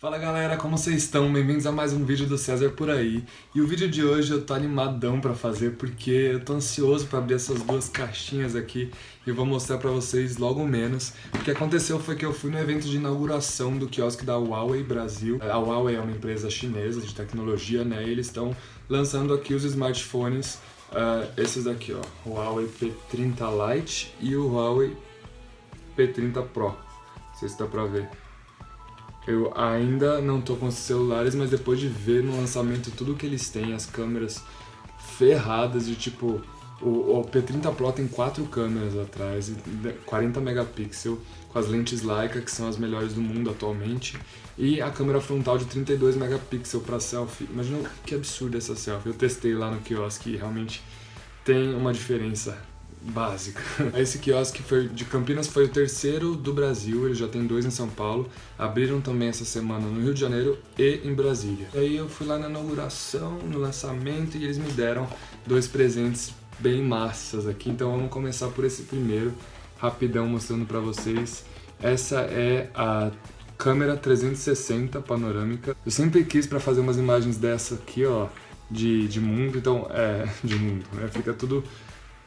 Fala galera, como vocês estão? Bem-vindos a mais um vídeo do César por aí. E o vídeo de hoje eu tô animadão pra fazer porque eu tô ansioso pra abrir essas duas caixinhas aqui e vou mostrar pra vocês logo menos. O que aconteceu foi que eu fui no evento de inauguração do quiosque da Huawei Brasil. A Huawei é uma empresa chinesa de tecnologia, né? E eles estão lançando aqui os smartphones, esses daqui, ó, o Huawei P30 Lite e o Huawei P30 Pro. Não sei se dá pra ver. Eu ainda não tô com os celulares, mas depois de ver no lançamento tudo que eles têm, as câmeras ferradas de tipo... O P30 Pro tem 4 câmeras atrás, 40 megapixels, com as lentes Leica, que são as melhores do mundo atualmente, e a câmera frontal de 32 megapixels para selfie. Imagina que absurdo essa selfie. Eu testei lá no quiosque e realmente tem uma diferença básica. Esse quiosque de Campinas foi o terceiro do Brasil, ele já tem 2 em São Paulo, abriram também essa semana no Rio de Janeiro e em Brasília. E aí eu fui lá na inauguração, no lançamento, e eles me deram 2 presentes bem massas aqui, então vamos começar por esse primeiro, rapidão mostrando pra vocês. Essa é a câmera 360 panorâmica. Eu sempre quis pra fazer umas imagens dessa aqui, ó, de mundo, então, de mundo, né, fica tudo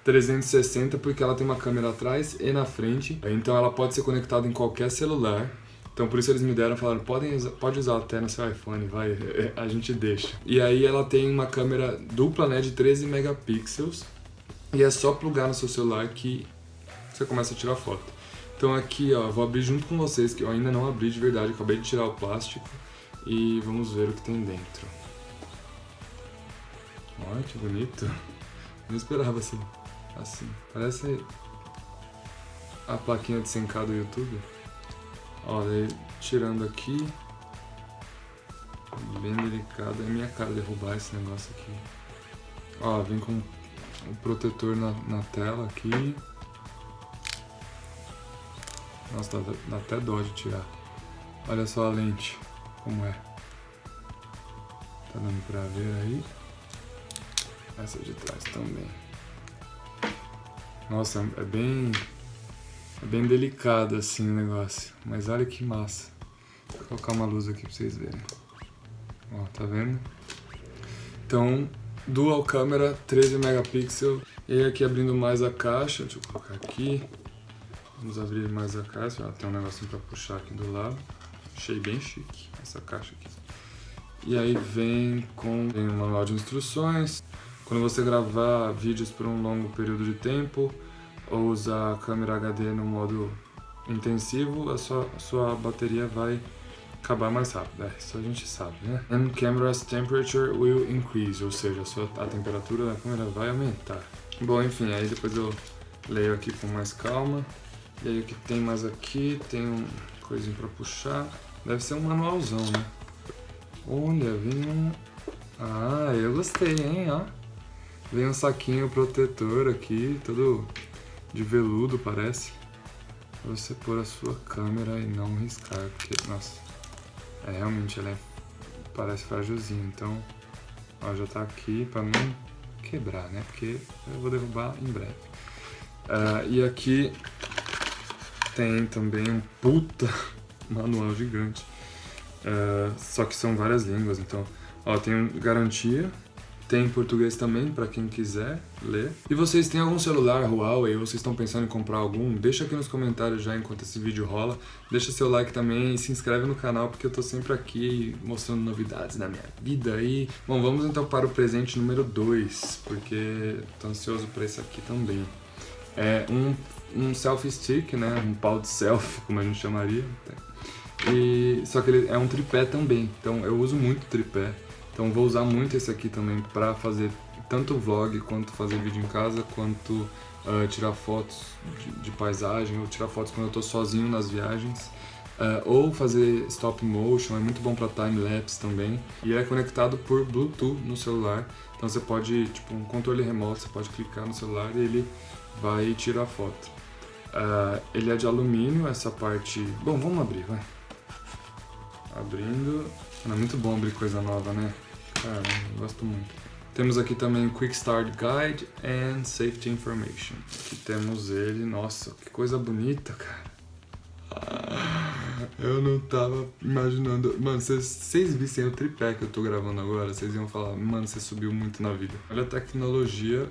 360 porque ela tem uma câmera atrás e na frente, então ela pode ser conectada em qualquer celular. Então por isso eles me deram, falaram, pode usar até no seu iPhone, vai, a gente deixa. E aí ela tem uma câmera dupla, né, de 13 megapixels, e é só plugar no seu celular que você começa a tirar foto. Então aqui, ó, eu vou abrir junto com vocês, que eu ainda não abri de verdade, acabei de tirar o plástico, e vamos ver o que tem dentro. Olha que bonito, não esperava assim. Parece a plaquinha de 100k do YouTube. Ó, daí tirando aqui, bem delicado, é minha cara derrubar esse negócio aqui. Ó, vem com o protetor na tela aqui. Nossa, dá até dó de tirar. Olha só a lente, como é. Tá dando pra ver aí. Essa de trás também. Nossa, é bem delicado assim o negócio, mas olha que massa. Vou colocar uma luz aqui pra vocês verem. Ó, tá vendo? Então, dual câmera, 13 megapixels. E aí aqui abrindo mais a caixa, deixa eu colocar aqui. Vamos abrir mais a caixa, ó, tem um negocinho pra puxar aqui do lado. Achei bem chique essa caixa aqui. E aí vem um manual de instruções. Quando você gravar vídeos por um longo período de tempo ou usar a câmera HD no modo intensivo, a sua bateria vai acabar mais rápido. Isso a gente sabe, né? And camera's temperature will increase, ou seja, a temperatura da câmera vai aumentar. Bom, enfim, aí depois eu leio aqui com mais calma. E aí o que tem mais aqui? Tem um coisinho pra puxar. Deve ser um manualzão, né? Olha, vem um... Ah, eu gostei, hein, ó. Vem um saquinho protetor aqui, todo de veludo parece, pra você pôr a sua câmera e não riscar, porque, nossa, realmente ela parece frágilzinha, então, ó, já tá aqui pra não quebrar, né, porque eu vou derrubar em breve. E aqui tem também um puta manual gigante, só que são várias línguas, então, ó, tem garantia. Tem em português também, para quem quiser ler. E vocês têm algum celular Huawei ou vocês estão pensando em comprar algum? Deixa aqui nos comentários já enquanto esse vídeo rola. Deixa seu like também e se inscreve no canal porque eu tô sempre aqui mostrando novidades da minha vida aí. Bom, vamos então para o presente número 2, porque tô ansioso para esse aqui também. É um selfie stick, né? Um pau de selfie, como a gente chamaria. Só que ele é um tripé também, então eu uso muito tripé. Então vou usar muito esse aqui também para fazer tanto vlog, quanto fazer vídeo em casa, quanto tirar fotos de paisagem, ou tirar fotos quando eu estou sozinho nas viagens, ou fazer stop motion, é muito bom para time-lapse também. E é conectado por Bluetooth no celular, então você pode, tipo um controle remoto, você pode clicar no celular e ele vai tirar foto. Ele é de alumínio, essa parte... Bom, vamos abrir, vai. Abrindo... É muito bom abrir coisa nova, né? Cara, eu gosto muito. Temos aqui também Quick Start Guide and Safety Information. Aqui temos ele, nossa, que coisa bonita, cara. Eu não tava imaginando. Mano, se vocês vissem o tripé que eu tô gravando agora, vocês iam falar, mano, você subiu muito na vida. Olha a tecnologia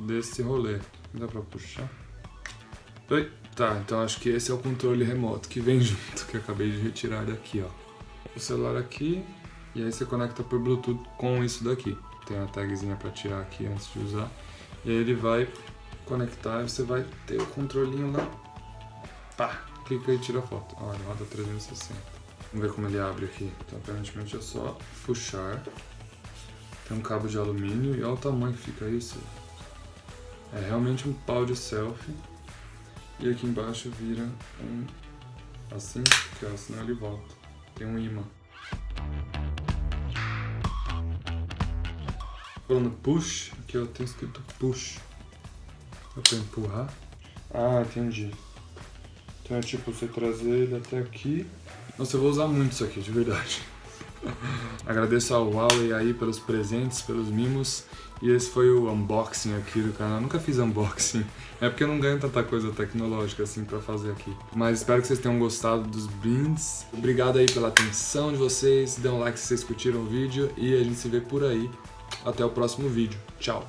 desse rolê. Dá pra puxar? Oi? Tá, então acho que esse é o controle remoto que vem junto, que eu acabei de retirar daqui, ó. O celular aqui, e aí você conecta por Bluetooth com isso daqui. Tem a tagzinha pra tirar aqui antes de usar. E aí ele vai conectar e você vai ter o controlinho lá. Pá! Clica e tira a foto. Olha, roda 360. Vamos ver como ele abre aqui. Então aparentemente é só puxar. Tem um cabo de alumínio e olha o tamanho que fica isso. É realmente um pau de selfie. E aqui embaixo vira um assim, que ó, senão ele volta. Tem um imã. Falando push, aqui ó, tem escrito push. Dá pra empurrar? Ah, entendi. Então é tipo você trazer ele até aqui. Nossa, eu vou usar muito isso aqui, de verdade. Agradeço ao Huawei aí pelos presentes, pelos mimos. E esse foi o unboxing aqui do canal. Eu nunca fiz unboxing. É porque eu não ganho tanta coisa tecnológica assim pra fazer aqui. Mas espero que vocês tenham gostado dos brindes. Obrigado aí pela atenção de vocês. Dê um like se vocês curtiram o vídeo. E a gente se vê por aí. Até o próximo vídeo. Tchau!